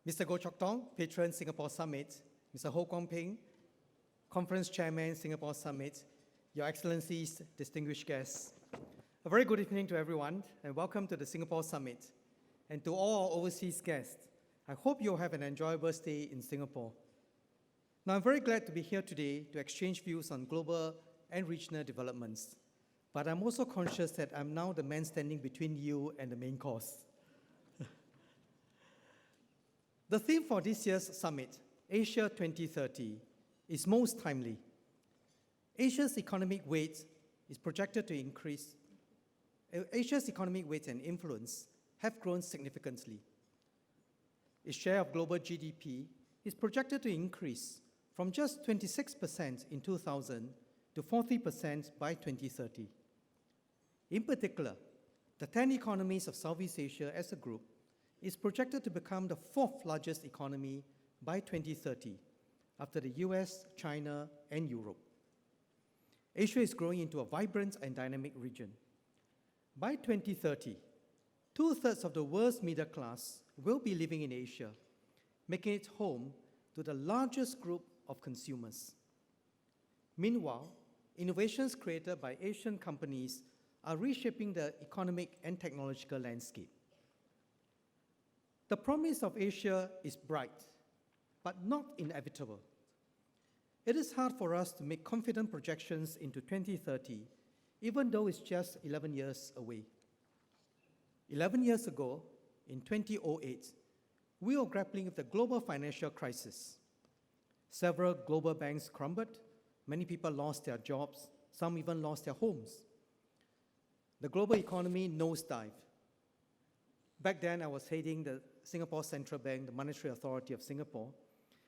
Mr. Goh Chok Tong, Patron Singapore Summit, Mr. Ho Kwang Ping, Conference Chairman Singapore Summit, Your Excellencies, distinguished guests. A very good evening to everyone and welcome to the Singapore Summit. And to all our overseas guests, I hope you'll have an enjoyable stay in Singapore. Now, I'm very glad to be here today to exchange views on global and regional developments. But I'm also conscious that I'm now the man standing between you and the main course. The theme for this year's summit, Asia 2030, is most timely. Asia's economic weight is projected to increase. Asia's economic weight and influence have grown significantly. Its share of global GDP is projected to increase from just 26% in 2000 to 40% by 2030. In particular, the 10 economies of Southeast Asia as a group is projected to become the fourth largest economy by 2030, after the US, China, and Europe. Asia is growing into a vibrant and dynamic region. By 2030, 2/3 of the world's middle class will be living in Asia, making it home to the largest group of consumers. Meanwhile, innovations created by Asian companies are reshaping the economic and technological landscape. The promise of Asia is bright, but not inevitable. It is hard for us to make confident projections into 2030, even though it's just 11 years away. 11 years ago, in 2008, we were grappling with the global financial crisis. Several global banks crumbled, many people lost their jobs, some even lost their homes. The global economy nosedived. Back then, I was heading the Singapore Central Bank, the Monetary Authority of Singapore,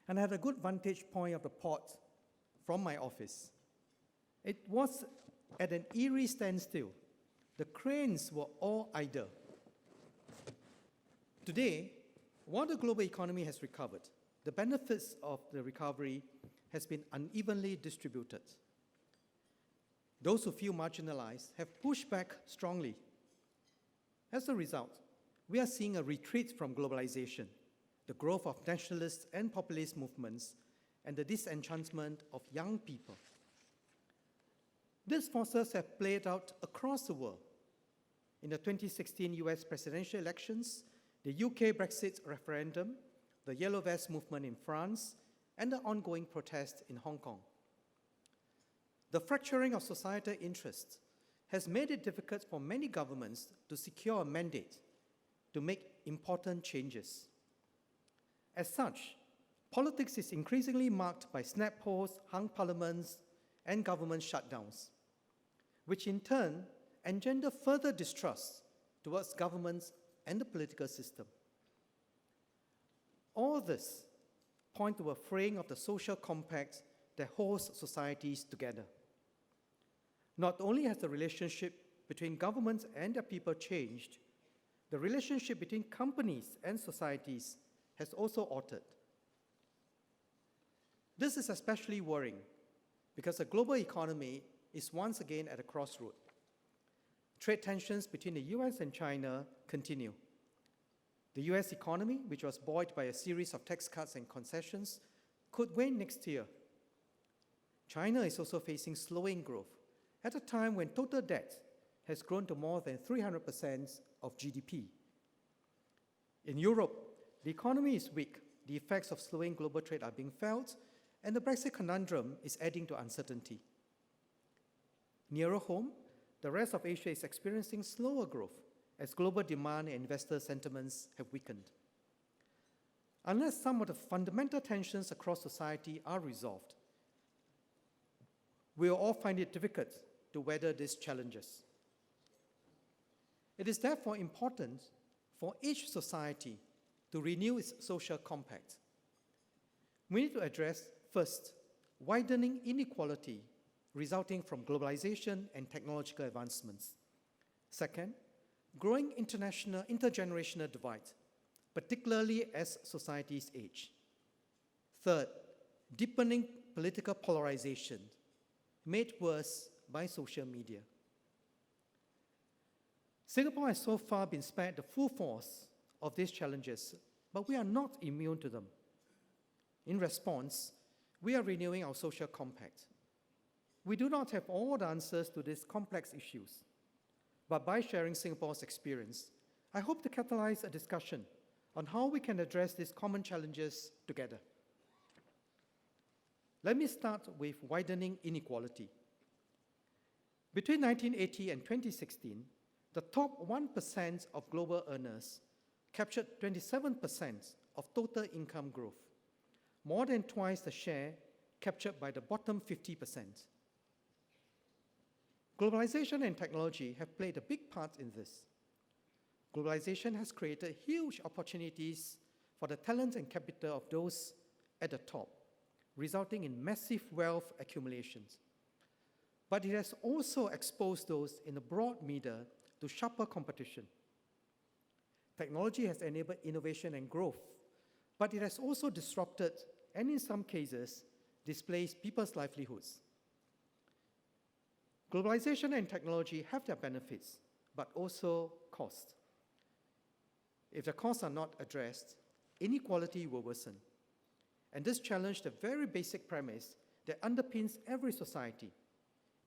and I had a good vantage point of the port from my office. It was at an eerie standstill. The cranes were all idle. Today, while the global economy has recovered, the benefits of the recovery has been unevenly distributed. Those who feel marginalized have pushed back strongly. As a result, we are seeing a retreat from globalization, the growth of nationalist and populist movements, and the disenchantment of young people. These forces have played out across the world. In the 2016 US presidential elections, the UK Brexit referendum, the Yellow Vest movement in France, and the ongoing protests in Hong Kong. The fracturing of societal interests has made it difficult for many governments to secure a mandate to make important changes. As such, politics is increasingly marked by snap polls, hung parliaments, and government shutdowns, which in turn engender further distrust towards governments and the political system. All this point to a fraying of the social compact that holds societies together. Not only has the relationship between governments and their people changed, the relationship between companies and societies has also altered. This is especially worrying because the global economy is once again at a crossroad. Trade tensions between the US and China continue. The US economy, which was buoyed by a series of tax cuts and concessions, could wane next year. China is also facing slowing growth at a time when total debt has grown to more than 300% of GDP. In Europe, the economy is weak, the effects of slowing global trade are being felt, and the Brexit conundrum is adding to uncertainty. Nearer home, the rest of Asia is experiencing slower growth as global demand and investor sentiments have weakened. Unless some of the fundamental tensions across society are resolved, we will all find it difficult to weather these challenges. It is therefore important for each society to renew its social compact. We need to address, first, widening inequality resulting from globalization and technological advancements. Second, growing intergenerational divide, particularly as societies age. Third, deepening political polarization, made worse by social media. Singapore has so far been spared the full force of these challenges but we are not immune to them. In response, we are renewing our social compact. We do not have all the answers to these complex issues, but by sharing Singapore's experience, I hope to catalyze a discussion on how we can address these common challenges together. Let me start with widening inequality. Between 1980 and 2016, the top 1% of global earners captured 27% of total income growth, more than twice the share captured by the bottom 50%. Globalization and technology have played a big part in this. Globalization has created huge opportunities for the talent and capital of those at the top, resulting in massive wealth accumulations. But it has also exposed those in the broad middle to sharper competition. Technology has enabled innovation and growth, but it has also disrupted and in some cases displaced people's livelihoods. Globalization and technology have their benefits, but also costs. If the costs are not addressed, inequality will worsen. And this challenges the very basic premise that underpins every society,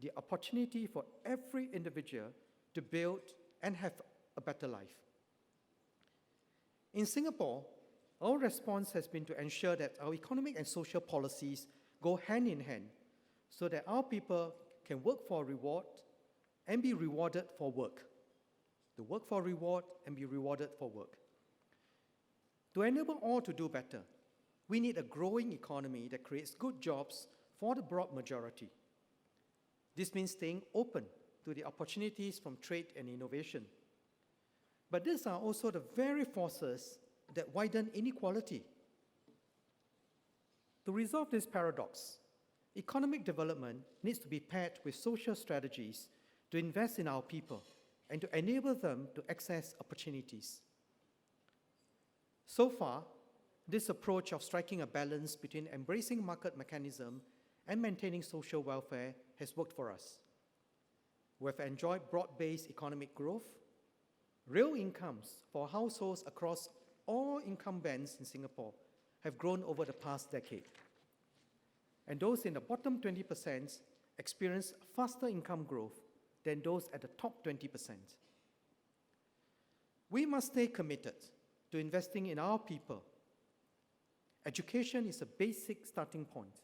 the opportunity for every individual to build and have a better life. In Singapore, our response has been to ensure that our economic and social policies go hand in hand so that our people can work for reward and be rewarded for work. To work for reward and be rewarded for work. To enable all to do better, we need a growing economy that creates good jobs for the broad majority. This means staying open to the opportunities from trade and innovation. But these are also the very forces that widen inequality. To resolve this paradox, economic development needs to be paired with social strategies to invest in our people and to enable them to access opportunities. So far, this approach of striking a balance between embracing market mechanism and maintaining social welfare has worked for us. We have enjoyed broad-based economic growth. Real incomes for households across all income bands in Singapore have grown over the past decade. And those in the bottom 20% experience faster income growth than those at the top 20%. We must stay committed to investing in our people. Education is a basic starting point.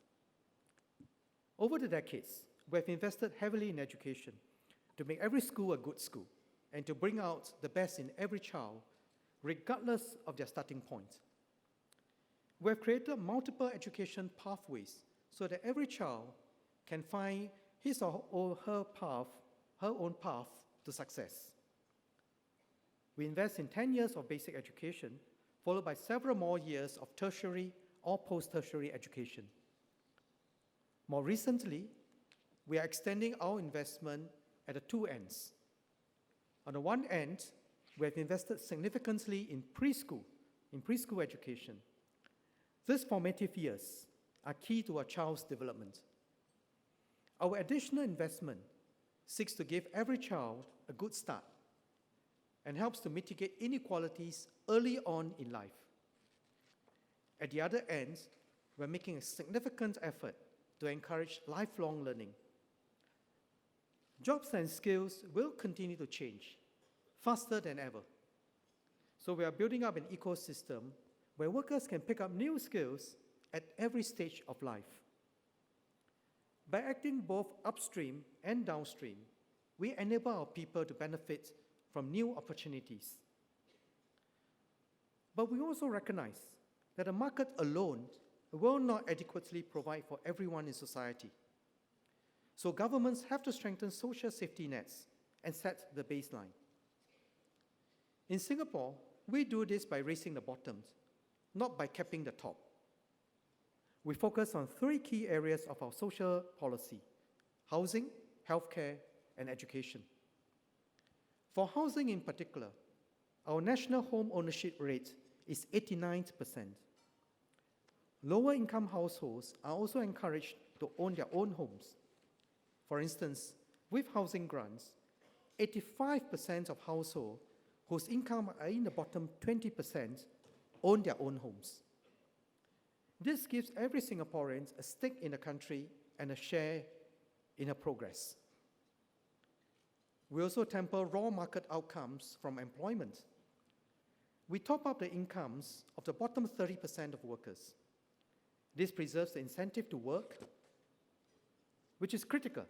Over the decades, we have invested heavily in education to make every school a good school and to bring out the best in every child, regardless of their starting point. We have created multiple education pathways so that every child can find his or her own path to success. We invest in 10 years of basic education, followed by several more years of tertiary or post-tertiary education. More recently, we are extending our investment at the two ends. On the one end, we have invested significantly in preschool education. These formative years are key to a child's development. Our additional investment seeks to give every child a good start and helps to mitigate inequalities early on in life. At the other end, we're making a significant effort to encourage lifelong learning. Jobs and skills will continue to change faster than ever. So we are building up an ecosystem where workers can pick up new skills at every stage of life. By acting both upstream and downstream, we enable our people to benefit from new opportunities. But we also recognize that a market alone will not adequately provide for everyone in society. So governments have to strengthen social safety nets and set the baseline. In Singapore, we do this by raising the bottoms, not by capping the top. We focus on three key areas of our social policy: housing, healthcare, and education. For housing in particular, our national home ownership rate is 89%. Lower income households are also encouraged to own their own homes. For instance, with housing grants, 85% of households whose income are in the bottom 20% own their own homes. This gives every Singaporean a stake in the country and a share in her progress. We also temper raw market outcomes from employment. We top up the incomes of the bottom 30% of workers. This preserves the incentive to work, which is critical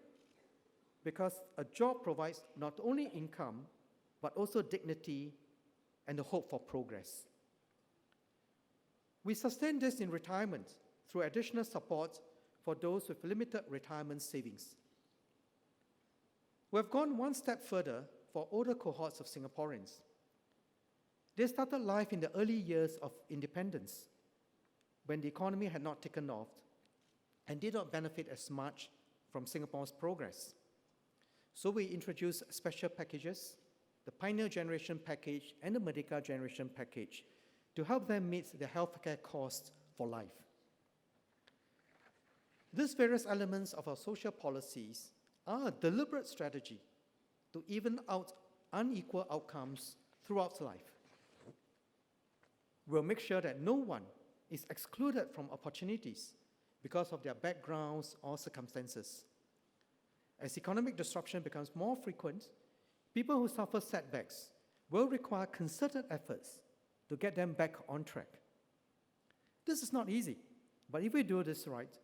because a job provides not only income, but also dignity and the hope for progress. We sustain this in retirement through additional support for those with limited retirement savings. We have gone one step further for older cohorts of Singaporeans. They started life in the early years of independence, when the economy had not taken off and did not benefit as much from Singapore's progress. So we introduced special packages, the Pioneer Generation Package and the Merdeka Generation Package, to help them meet their healthcare costs for life. These various elements of our social policies are a deliberate strategy to even out unequal outcomes throughout life. We'll make sure that no one is excluded from opportunities because of their backgrounds or circumstances. As economic disruption becomes more frequent, people who suffer setbacks will require concerted efforts to get them back on track. This is not easy, but if we do this right,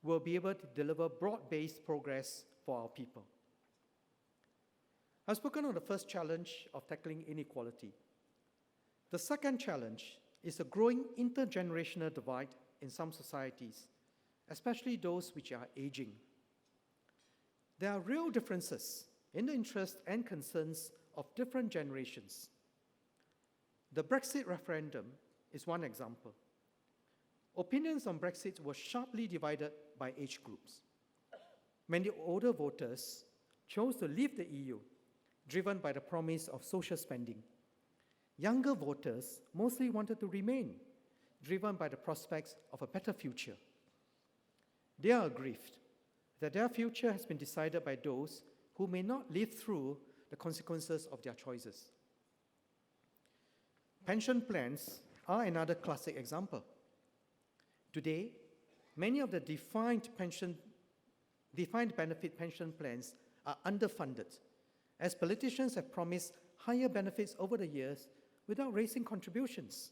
we'll be able to deliver broad-based progress for our people. I've spoken on the first challenge of tackling inequality. The second challenge is a growing intergenerational divide in some societies, especially those which are aging. There are real differences in the interests and concerns of different generations. The Brexit referendum is one example. Opinions on Brexit were sharply divided by age groups. Many older voters chose to leave the EU, driven by the promise of social spending. Younger voters mostly wanted to remain, driven by the prospects of a better future. They are aggrieved that their future has been decided by those who may not live through the consequences of their choices. Pension plans are another classic example. Today, many of the defined benefit pension plans are underfunded, as politicians have promised higher benefits over the years without raising contributions.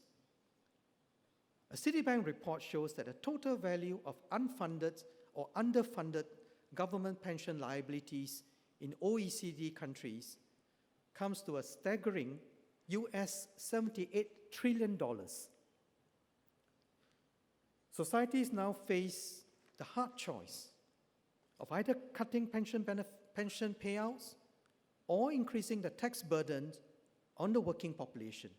A Citibank report shows that the total value of unfunded or underfunded government pension liabilities in OECD countries comes to a staggering US $78 trillion. Societies now face the hard choice of either cutting pension payouts or increasing the tax burden on the working population.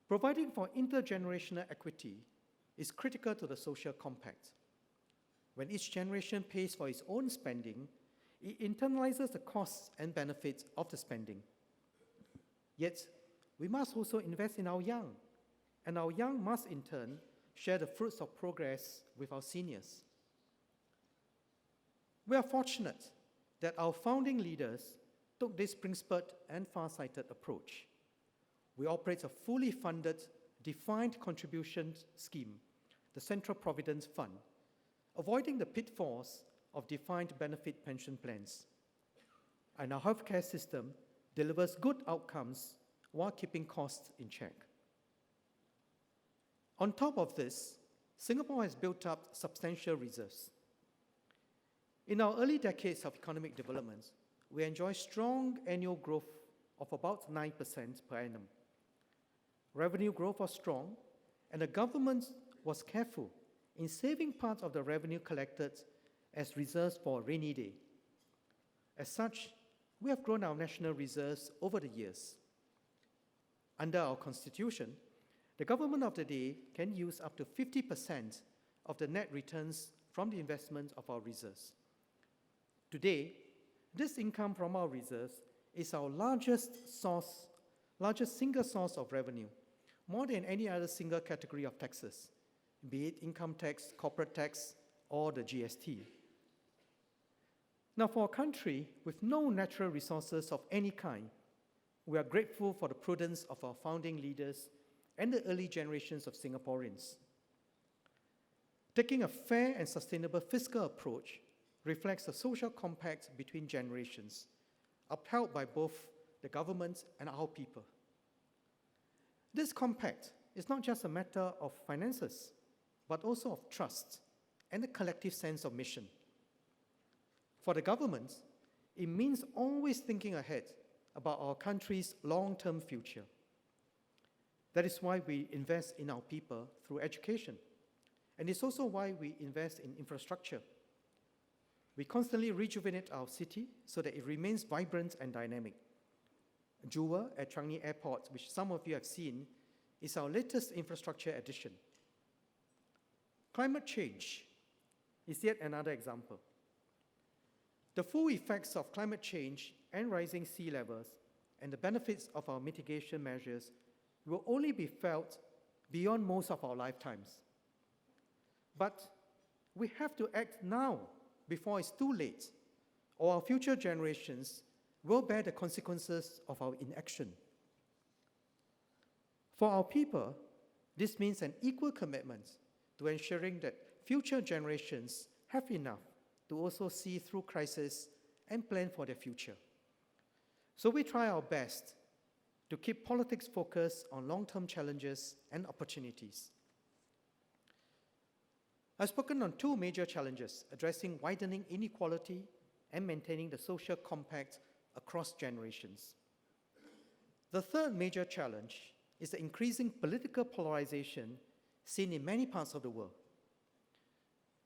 Providing for intergenerational equity is critical to the social compact. When each generation pays for its own spending, it internalizes the costs and benefits of the spending. Yet, we must also invest in our young, and our young must in turn share the fruits of progress with our seniors. We are fortunate that our founding leaders took this principled and far-sighted approach. We operate a fully funded, defined contribution scheme, the Central Provident Fund, avoiding the pitfalls of defined benefit pension plans. And our healthcare system delivers good outcomes while keeping costs in check. On top of this, Singapore has built up substantial reserves. In our early decades of economic development, we enjoy strong annual growth of about 9% per annum. Revenue growth was strong, and the government was careful in saving part of the revenue collected as reserves for a rainy day. As such, we have grown our national reserves over the years. Under our constitution, the government of the day can use up to 50% of the net returns from the investment of our reserves. Today, this income from our reserves is our largest single source of revenue, more than any other single category of taxes, be it income tax, corporate tax, or the GST. Now, for a country with no natural resources of any kind, we are grateful for the prudence of our founding leaders and the early generations of Singaporeans. Taking a fair and sustainable fiscal approach reflects the social compact between generations, upheld by both the government and our people. This compact is not just a matter of finances, but also of trust and a collective sense of mission. For the government, it means always thinking ahead about our country's long-term future. That is why we invest in our people through education, and it's also why we invest in infrastructure. We constantly rejuvenate our city so that it remains vibrant and dynamic. Jewel at Changi Airport, which some of you have seen, is our latest infrastructure addition. Climate change is yet another example. The full effects of climate change and rising sea levels and the benefits of our mitigation measures will only be felt beyond most of our lifetimes. But we have to act now before it's too late, or our future generations will bear the consequences of our inaction. For our people, this means an equal commitment to ensuring that future generations have enough to also see through crisis and plan for their future. So we try our best to keep politics focused on long-term challenges and opportunities. I've spoken on two major challenges, addressing widening inequality and maintaining the social compact across generations. The third major challenge is the increasing political polarization seen in many parts of the world.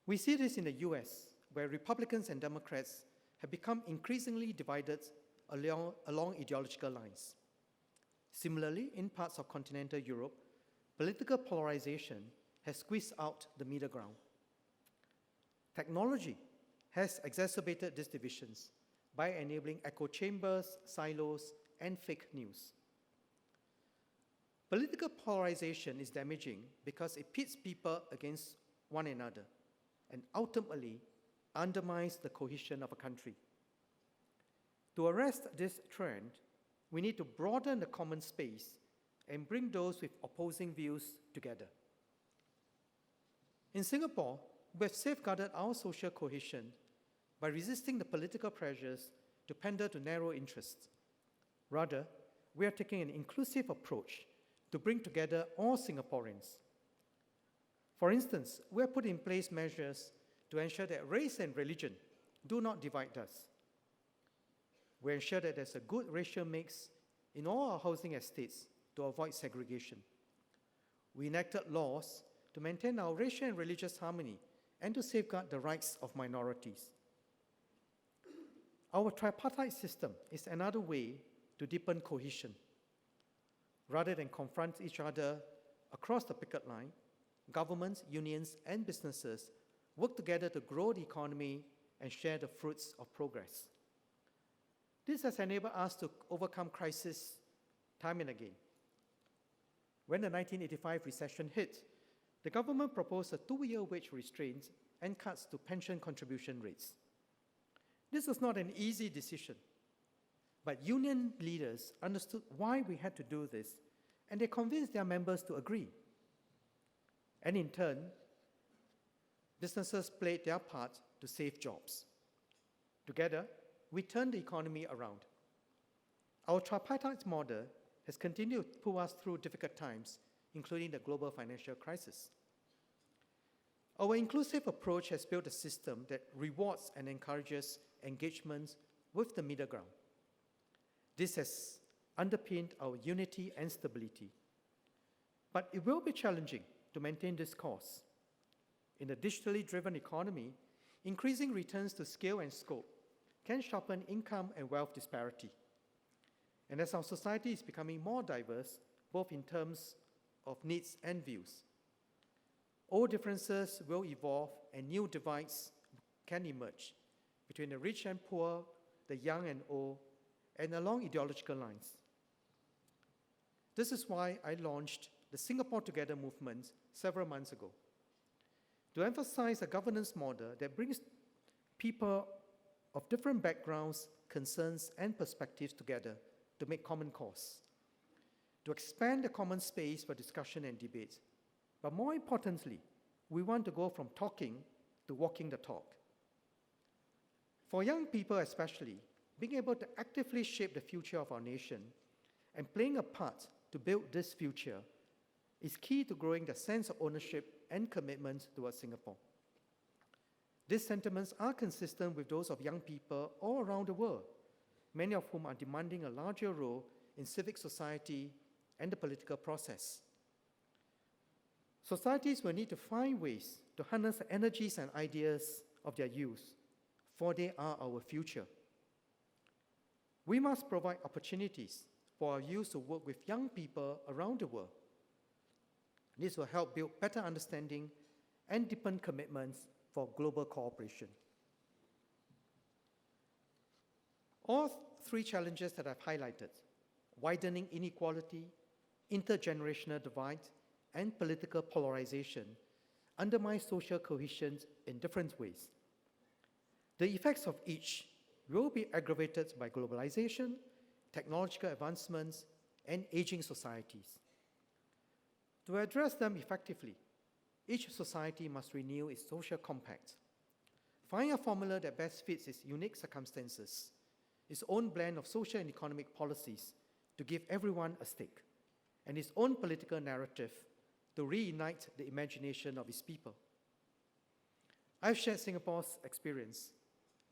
We see this in the US, where Republicans and Democrats have become increasingly divided along ideological lines. Similarly, in parts of continental Europe, political polarization has squeezed out the middle ground. Technology has exacerbated these divisions by enabling echo chambers, silos, and fake news. Political polarization is damaging because it pits people against one another and ultimately undermines the cohesion of a country. To arrest this trend, we need to broaden the common space and bring those with opposing views together. In Singapore, we have safeguarded our social cohesion by resisting the political pressures to pander to narrow interests. Rather, we are taking an inclusive approach to bring together all Singaporeans. For instance, we have put in place measures to ensure that race and religion do not divide us. We ensure that there's a good racial mix in all our housing estates to avoid segregation. We enacted laws to maintain our racial and religious harmony and to safeguard the rights of minorities. Our tripartite system is another way to deepen cohesion. Rather than confront each other across the picket line, governments, unions, and businesses work together to grow the economy and share the fruits of progress. This has enabled us to overcome crises time and again. When the 1985 recession hit, the government proposed a 2-year wage restraint and cuts to pension contribution rates. This was not an easy decision, but union leaders understood why we had to do this, and they convinced their members to agree. And in turn, businesses played their part to save jobs. Together, we turned the economy around. Our tripartite model has continued to pull us through difficult times, including the global financial crisis. Our inclusive approach has built a system that rewards and encourages engagement with the middle ground. This has underpinned our unity and stability. But it will be challenging to maintain this course. In a digitally driven economy, increasing returns to scale and scope can sharpen income and wealth disparity. And as our society is becoming more diverse, both in terms of needs and views, old differences will evolve and new divides can emerge between the rich and poor, the young and old, and along ideological lines. This is why I launched the Singapore Together movement several months ago, to emphasize a governance model that brings people of different backgrounds, concerns, and perspectives together to make common cause. to expand the common space for discussion and debate. But more importantly, we want to go from talking to walking the talk. For young people especially, being able to actively shape the future of our nation and playing a part to build this future is key to growing the sense of ownership and commitment towards Singapore. These sentiments are consistent with those of young people all around the world, many of whom are demanding a larger role in civic society and the political process. Societies will need to find ways to harness the energies and ideas of their youth, for they are our future. We must provide opportunities for our youth to work with young people around the world. This will help build better understanding and deepen commitments for global cooperation. All three challenges that I've highlighted, widening inequality, intergenerational divide, and political polarization, undermine social cohesion in different ways. The effects of each will be aggravated by globalization, technological advancements, and aging societies. To address them effectively, each society must renew its social compact, find a formula that best fits its unique circumstances, its own blend of social and economic policies to give everyone a stake, and its own political narrative to reignite the imagination of its people. I've shared Singapore's experience.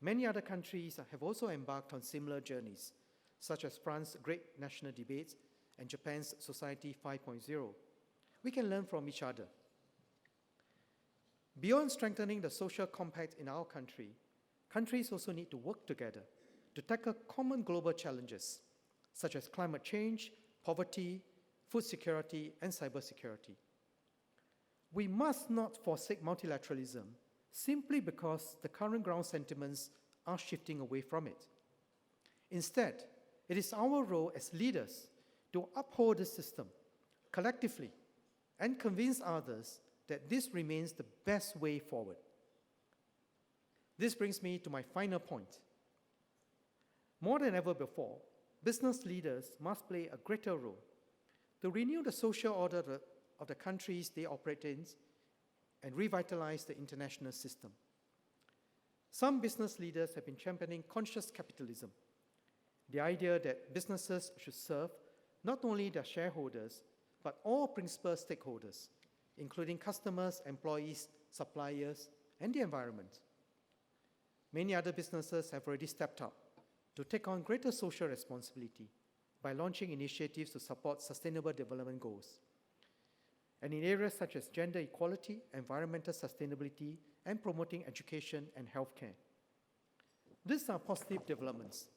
Many other countries have also embarked on similar journeys, such as France's Great National Debate and Japan's Society 5.0. We can learn from each other. Beyond strengthening the social compact in our country, countries also need to work together to tackle common global challenges, such as climate change, poverty, food security, and cybersecurity. We must not forsake multilateralism simply because the current ground sentiments are shifting away from it. Instead, it is our role as leaders to uphold this system collectively and convince others that this remains the best way forward. This brings me to my final point. More than ever before, business leaders must play a greater role to renew the social order of the countries they operate in and revitalize the international system. Some business leaders have been championing conscious capitalism, the idea that businesses should serve not only their shareholders, but all principal stakeholders, including customers, employees, suppliers, and the environment. Many other businesses have already stepped up to take on greater social responsibility by launching initiatives to support sustainable development goals. And in areas such as gender equality, environmental sustainability, and promoting education and healthcare. These are positive developments.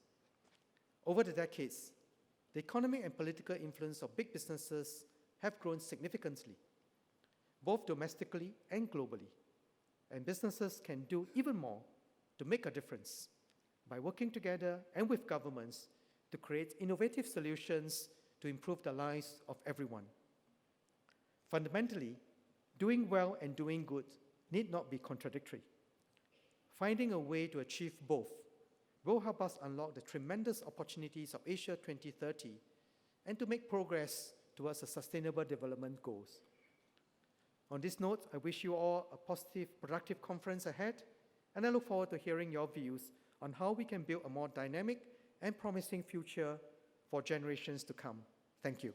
Over the decades, the economic and political influence of big businesses have grown significantly, both domestically and globally. And businesses can do even more to make a difference by working together and with governments to create innovative solutions to improve the lives of everyone. Fundamentally, doing well and doing good need not be contradictory. Finding a way to achieve both will help us unlock the tremendous opportunities of Asia 2030 and to make progress towards the Sustainable Development Goals. On this note, I wish you all a positive, productive conference ahead, and I look forward to hearing your views on how we can build a more dynamic and promising future for generations to come. Thank you.